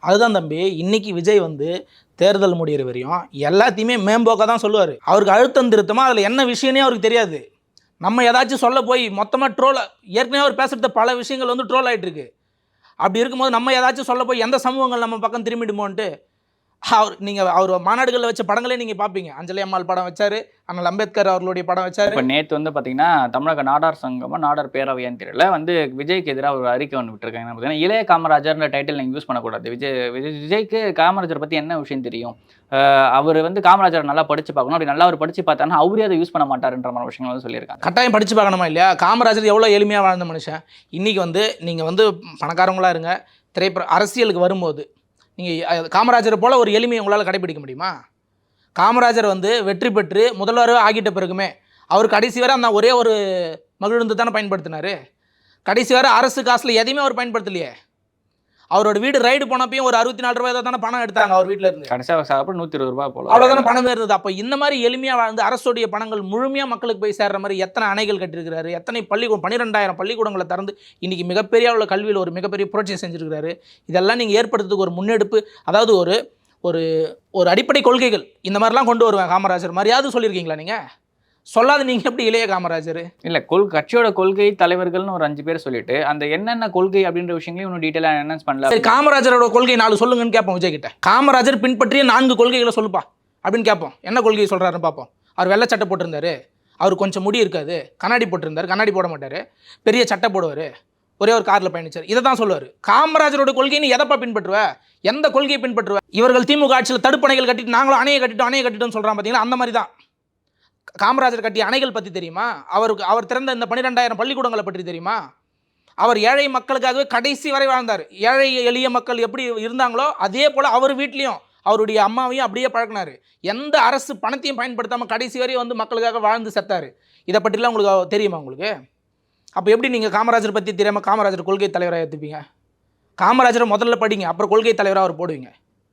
அதுதான் தம்பி, இன்னைக்கு விஜய் வந்து தேர்தல் முடிகிற வரையும் எல்லாத்தையுமே மேம்போக்காக தான் சொல்லுவார். அவருக்கு அழுத்தம் திருத்தமாக அதில் என்ன விஷயம்னே அவருக்கு தெரியாது. நம்ம ஏதாச்சும் சொல்ல போய் மொத்தமாக ட்ரோல், ஏற்கனவே அவர் பேசுகிறது பல விஷயங்கள் வந்து ட்ரோல் ஆகிட்டு இருக்கு. அப்படி இருக்கும்போது நம்ம ஏதாச்சும் சொல்ல போய் எந்த சமூகங்கள் நம்ம பக்கம் திரும்பிடுமோன்ட்டு அவர் மாநாடுகளில் வச்ச படங்களே நீங்கள் பார்ப்பீங்க. அஞ்சலி அம்மாள் படம் வச்சாரு, அண்ணல் அம்பேத்கர் அவர்களுடைய படம் வச்சாரு. இப்போ நேற்று வந்து பார்த்தீங்கன்னா தமிழக நாடார் சங்கமா நாடார் பேரவையான்னு தெரியல வந்து விஜய்க்கு எதிராக ஒரு அறிக்கை ஒன்று விட்டுருக்காங்க. பார்த்தீங்கன்னா இளைய காமராஜர்ன்ற டைட்டில் நீங்கள் யூஸ் பண்ணக்கூடாது. விஜய்க்கு காமராஜர் பற்றி என்ன விஷயம் தெரியும், அவர் வந்து காமராஜர் நல்லா படிச்சு பார்க்கணும், அப்படி நல்லா அவர் படிச்சு பார்த்தாருன்னா அவரே அதை யூஸ் பண்ண மாட்டாருன்ற மாதிரி விஷயங்கள் வந்து சொல்லியிருக்காங்க. கட்டாயம் படிச்சு பார்க்கணுமா இல்லையா? காமராஜர் எவ்வளோ எளிமையாக வாழ்ந்த மனுஷன். இன்றைக்கி வந்து நீங்கள் வந்து பணக்காரங்களாக இருங்க, அரசியலுக்கு வரும்போது நீங்கள் காமராஜரை போல் ஒரு எளிமையை உங்களால் கடைபிடிக்க முடியுமா? காமராஜர் வந்து வெற்றி பெற்று முதல்வராக ஆகிட்ட பிறகுமே அவர் கடைசி வரை அந்த ஒரே ஒரு மகிழ்ந்து தானே பயன்படுத்தினார். கடைசி வரை அரசு காசில் எதையுமே அவர் பயன்படுத்தலையே. அவரோட வீடு ரைடு போனப்பையும் ஒரு 64 ரூபாய் தானே பணம் எடுத்தாங்க அவர் வீட்டில் இருந்து. கடைசியாக சாப்பிட 120 ரூபாய் போல அவ்வளோதானே பணமே இருந்தது. அப்போ இந்த மாதிரி எளிமையாக வாழ்ந்து அரசுடைய பணங்கள் முழுமையாக மக்களுக்கு போய் சேர்ற மாதிரி எத்தனை அணைகள் கட்டியிருக்கிறாரு, எத்தனை 12,000 பள்ளிக்கூடங்களை திறந்து இன்றைக்கி மிகப்பெரிய உள்ள கல்வியில் ஒரு மிகப்பெரிய புரட்சி செஞ்சுருக்கிறாரு. இதெல்லாம் நீங்கள் ஏற்படுத்துறதுக்கு ஒரு முன்னெடுப்பு, அதாவது ஒரு ஒரு ஒரு அடிப்படை கொள்கைகள் இந்த மாதிரிலாம் கொண்டு வருவேன் காமராஜர் மாதிரியாவது சொல்லியிருக்கீங்களா நீங்கள்? சொல்லாத நீங்கள் எப்படி இளைய காமராஜர்? இல்லை, கட்சியோட கொள்கை தலைவர்கள்னு ஒரு 5 பேர் சொல்லிட்டு அந்த என்னென்ன கொள்கை அப்படின்ற விஷயங்களையும் இன்னும் டீட்டெயிலாக அனௌன்ஸ் பண்ணல. சரி, காமராஜரோட கொள்கை 4 சொல்லுங்கன்னு கேட்போம் விஜய் கிட்ட. காமராஜர் பின்பற்றிய 4 கொள்கைகளை சொல்லுப்பா அப்படின்னு கேட்போம். என்ன கொள்கையை சொல்கிறாருன்னு பார்ப்போம். அவர் வெள்ளை சட்டை போட்டிருந்தாரு, அவர் கொஞ்சம் முடி இருக்காது, கண்ணாடி போட்டிருந்தார், கண்ணாடி போட மாட்டார், பெரிய சட்டை போடுவார், ஒரே ஒரு காரில் பயணிச்சார், இதை தான் சொல்லுவார். காமராஜரோட கொள்கைன்னு எதப்பா பின்பற்றுவ? எந்த கொள்கையை பின்பற்றுவ? இவர்கள் திமுக ஆட்சியில் தடுப்பணைகள் கட்டிட்டு நாங்களும் அணையை கட்டிட்டோம்னு சொல்கிறான் பார்த்தீங்கன்னா, அந்த மாதிரி தான். காமராஜர் கட்டிய அணைகள் பற்றி தெரியுமா? அவர் திறந்த இந்த 12,000 பள்ளிக்கூடங்களை பற்றி தெரியுமா? அவர் ஏழை மக்களுக்காகவே கடைசி வரை வாழ்ந்தார். ஏழை எளிய மக்கள் எப்படி இருந்தாங்களோ அதே போல் அவர் வீட்லேயும் அவருடைய அம்மாவையும் அப்படியே பழக்கினார். எந்த அரசு பணத்தையும் பயன்படுத்தாமல் கடைசி வரை வந்து மக்களுக்காக வாழ்ந்து செத்தார். இதை பற்றிலாம் உங்களுக்கு தெரியுமா உங்களுக்கு? அப்போ எப்படி நீங்கள் காமராஜர் பற்றி தெரியாமல் காமராஜர் கொள்கை தலைவராக ஏற்றுப்பீங்க? காமராஜரை முதல்ல படிங்க, அப்புறம் கொள்கை தலைவராக அவர் போடுவீங்க.